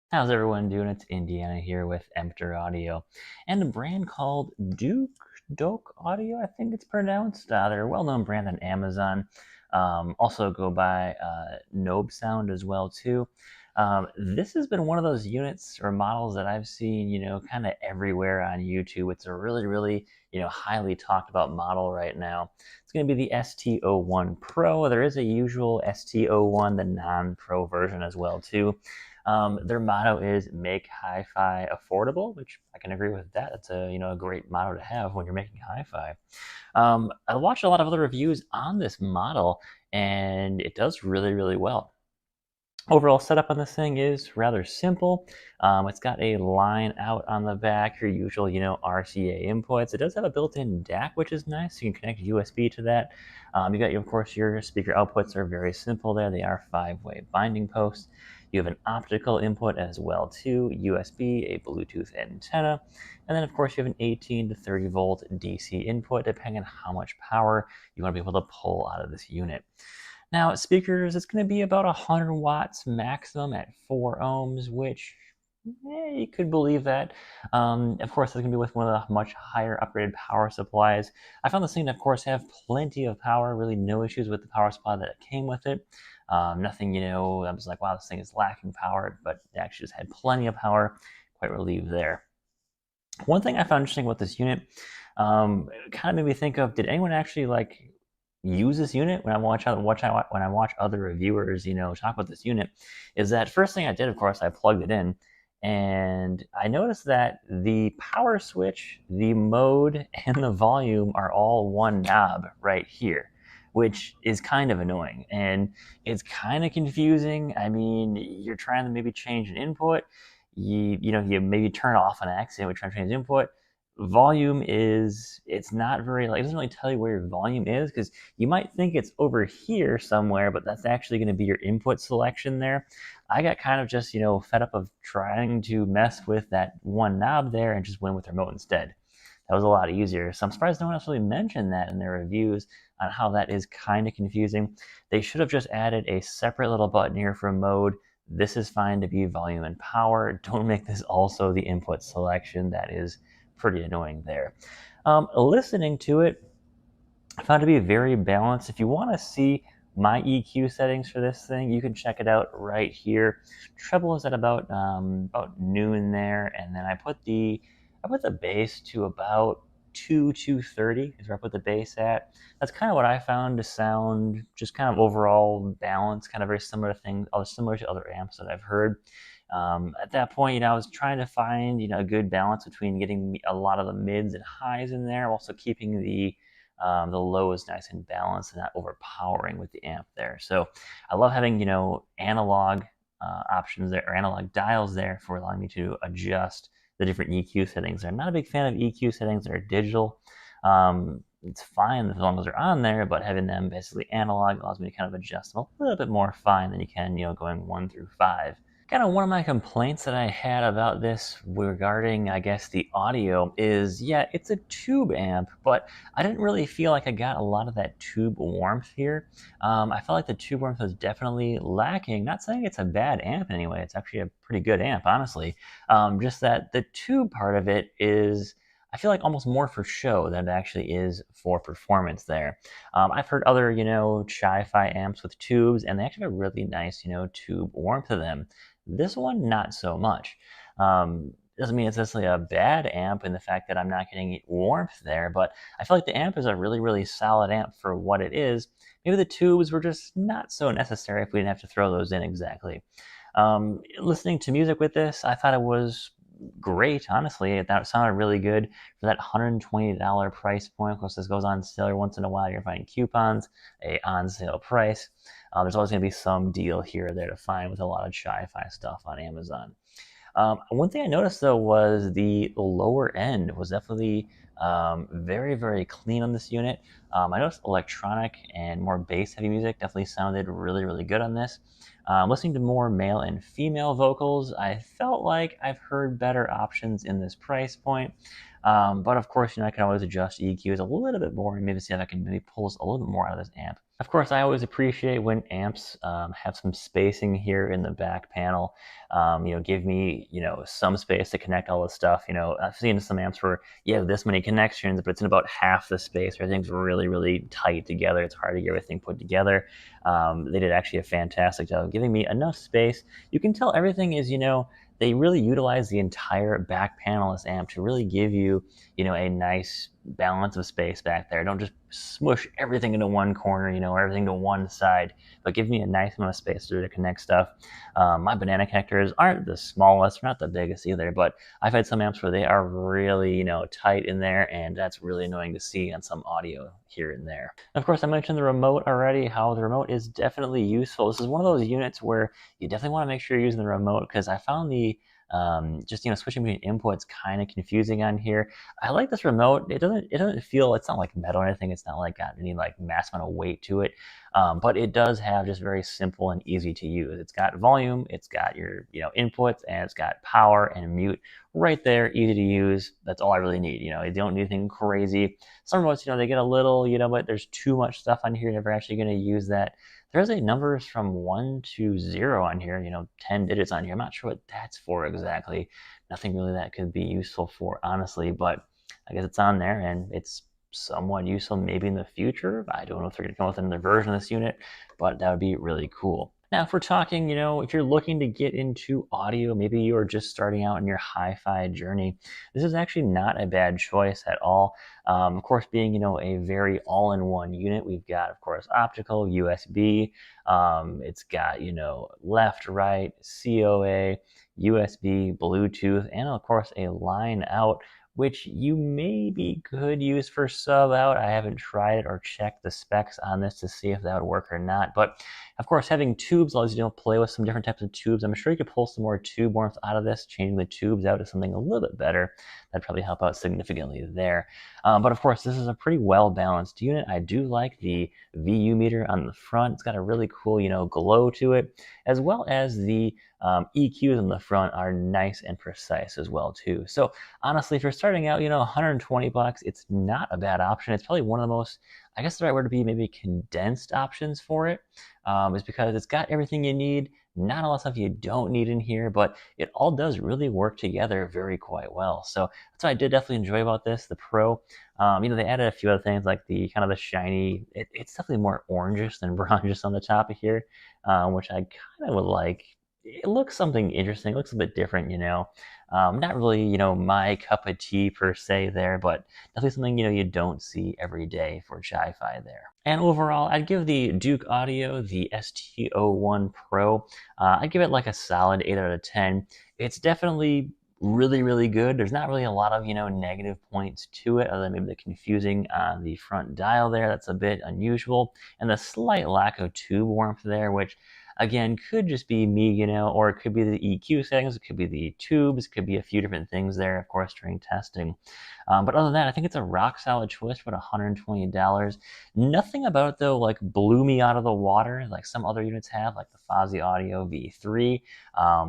How's everyone doing? It's Indiana here with Emptor Audio and a brand called Douk Audio, I think it's pronounced. They're a well-known brand on Amazon. Also go by Nobe Sound as well too. This has been one of those units or models that I've seen, kind of everywhere on YouTube. It's a really, highly talked about model right now. It's going to be the ST-01 Pro. There is a usual ST-01, the non-Pro version as well too. Their motto is "Make hi-fi affordable," which I can agree with that. It's a great motto to have when you're making hi-fi. I watched a lot of other reviews on this model, and it does really well. Overall setup on this thing is rather simple. It's got a line out on the back, your usual, RCA inputs. It does have a built-in DAC, which is nice. You can connect USB to that. You got, of course, your speaker outputs are very simple there. They are 5-way binding posts. You have an optical input as well too, USB, a Bluetooth antenna, and then of course you have an 18 to 30 volt DC input, depending on how much power you want to be able to pull out of this unit. Now, speakers, it's going to be about 100 watts maximum at 4 ohms, which you could believe that. Of course, it's going to be with one of the much higher upgraded power supplies. I found this thing to, of course, have plenty of power, really no issues with the power supply that it came with it. Nothing, I was like, wow, this thing is lacking power, but it actually just had plenty of power. Quite relieved there. One thing I found interesting about this unit, kind of made me think of, did anyone actually use this unit when I watch other reviewers, talk about this unit? Is that first thing I did, of course, I plugged it in, and I noticed that the power switch, the mode, and the volume are all one knob right here, which is kind of annoying and it's kind of confusing. I mean, you're trying to maybe change an input, you maybe turn it off on accident, we try to change the input. Volume is, it's not very, it doesn't really tell you where your volume is, because you might think it's over here somewhere, but that's actually going to be your input selection there. I got kind of just, fed up of trying to mess with that one knob there and just went with remote instead. That was a lot easier. So I'm surprised no one else really mentioned that in their reviews on how that is kind of confusing. They should have just added a separate little button here for mode. This is fine to be volume and power. Don't make this also the input selection. That is pretty annoying there. Listening to it, I found it to be very balanced. If you want to see my EQ settings for this thing, you can check it out right here. Treble is at about noon there, and then I put the bass to about 230 is where I put the bass at. That's kind of what I found to sound just kind of overall balance, kind of very similar to things, similar to other amps that I've heard. At that point, I was trying to find, a good balance between getting a lot of the mids and highs in there, also keeping the lows nice and balanced and not overpowering with the amp there. So I love having, analog options there, or analog dials there, for allowing me to adjust the different EQ settings. I'm not a big fan of EQ settings that are digital. It's fine as long as they're on there, but having them basically analog allows me to kind of adjust them a little bit more fine than you can, going 1 through 5. Kind of one of my complaints that I had about this regarding, I guess, the audio is, yeah, it's a tube amp, but I didn't really feel like I got a lot of that tube warmth here. I felt like the tube warmth was definitely lacking. Not saying it's a bad amp anyway, it's actually a pretty good amp, honestly. Just that the tube part of it is, I feel like, almost more for show than it actually is for performance there. I've heard other, chi-fi amps with tubes, and they actually have a really nice, tube warmth to them. This one, not so much. Doesn't mean it's necessarily a bad amp in the fact that I'm not getting warmth there, but I feel like the amp is a really solid amp for what it is. Maybe the tubes were just not so necessary if we didn't have to throw those in exactly. Listening to music with this, I thought it was great, honestly. That sounded really good for that $120 price point. Of course, this goes on sale every once in a while. You're finding coupons, a on sale price. There's always going to be some deal here or there to find with a lot of chi-fi stuff on Amazon. One thing I noticed though was the lower end was definitely very clean on this unit. I noticed electronic and more bass heavy music definitely sounded really good on this. Listening to more male and female vocals, I felt like I've heard better options in this price point. But of course, I can always adjust EQs a little bit more and maybe see if I can maybe pull a little bit more out of this amp. Of course, I always appreciate when amps have some spacing here in the back panel. give me, some space to connect all this stuff. I've seen some amps where you have this many connections, but it's in about half the space. Everything's really, really tight together. It's hard to get everything put together. They did actually a fantastic job of giving me enough space. You can tell everything is, they really utilize the entire back panel of this amp to really give you, a nice balance of space back there. Don't just smush everything into one corner, or everything to one side, but give me a nice amount of space to connect stuff. My banana connectors aren't the smallest, not the biggest either, but I've had some amps where they are really, tight in there, and that's really annoying to see on some audio here and there. And of course, I mentioned the remote already, how the remote is definitely useful. This is one of those units where you definitely want to make sure you're using the remote, because I found the just switching between inputs kind of confusing on here. I like this remote. It doesn't feel, it's not like metal or anything. It's not like got any like mass amount of weight to it, but it does have just very simple and easy to use. It's got volume, it's got your inputs, and it's got power and mute right there, easy to use. That's all I really need. You don't need anything crazy. Some remotes, they get a little, but there's too much stuff on here. You're never actually going to use that. There's a numbers from 1 to 0 on here, 10 digits on here. I'm not sure what that's for exactly. Nothing really that could be useful for, honestly, but I guess it's on there, and it's somewhat useful maybe in the future. I don't know if they're going to come with another version of this unit, but that would be really cool. Now, if we're talking, if you're looking to get into audio, maybe you are just starting out in your hi-fi journey, this is actually not a bad choice at all. Of course, being, a very all-in-one unit, we've got, of course, optical, USB, it's got, left, right, COA, USB, Bluetooth, and of course a line out, which you maybe could use for sub out. I haven't tried it or checked the specs on this to see if that would work or not. But of course, having tubes allows you to play with some different types of tubes. I'm sure you could pull some more tube warmth out of this, changing the tubes out to something a little bit better. That'd probably help out significantly there. But of course, this is a pretty well-balanced unit. I do like the VU meter on the front. It's got a really cool, glow to it, as well as the EQs in the front are nice and precise as well too. So honestly, if you're starting out, 120 bucks, it's not a bad option. It's probably one of the most, I guess the right word would be maybe condensed options for it, is because it's got everything you need. Not a lot of stuff you don't need in here, but it all does really work together quite well. So that's what I did definitely enjoy about this, the Pro. They added a few other things like the kind of the shiny, it's definitely more orangish than bronzish on the top of here, which I kind of would like. It looks something interesting. It looks a bit different, not really, my cup of tea per se there, but definitely something, you don't see every day for Chi-Fi there. And overall, I'd give the Douk Audio, the ST-01 Pro, I'd give it like a solid 8 out of 10. It's definitely really, really good. There's not really a lot of, negative points to it, other than maybe the confusing on the front dial there. That's a bit unusual. And the slight lack of tube warmth there, which again, could just be me, or it could be the EQ settings, it could be the tubes, it could be a few different things there, of course, during testing. But other than that, I think it's a rock solid choice for $120. Nothing about it, though, like blew me out of the water like some other units have, like the Fozzy Audio V3.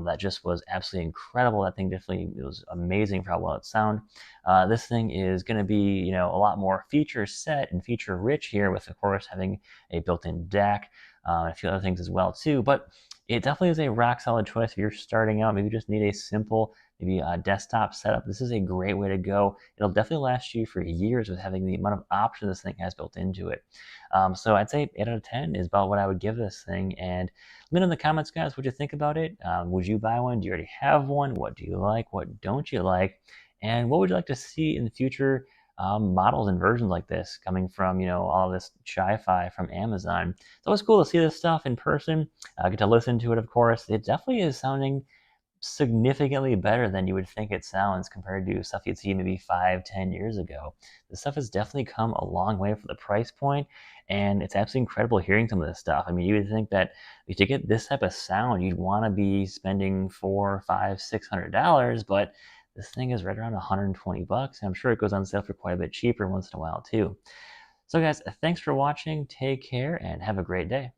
That just was absolutely incredible. That thing definitely, it was amazing for how well it sounded. This thing is going to be, a lot more feature set and feature rich here, with, of course, having a built-in DAC. A few other things as well too, but it definitely is a rock solid choice if you're starting out. Maybe you just need a simple, maybe a desktop setup. This is a great way to go. It'll definitely last you for years with having the amount of options this thing has built into it. So I'd say 8 out of 10 is about what I would give this thing. And let me know in the comments, guys, what you think about it. Would you buy one? Do you already have one? What do you like? What don't you like? And what would you like to see in the future? Models and versions like this coming from, all of this Chi-Fi from Amazon. It's always cool to see this stuff in person. I get to listen to it, of course. It definitely is sounding significantly better than you would think it sounds compared to stuff you'd see maybe 5-10 years ago. This stuff has definitely come a long way for the price point, and it's absolutely incredible hearing some of this stuff. I mean, you would think that to get this type of sound, you'd want to be spending $400, $500, $600, but this thing is right around 120 bucks. I'm sure it goes on sale for quite a bit cheaper once in a while too. So guys, thanks for watching. Take care and have a great day.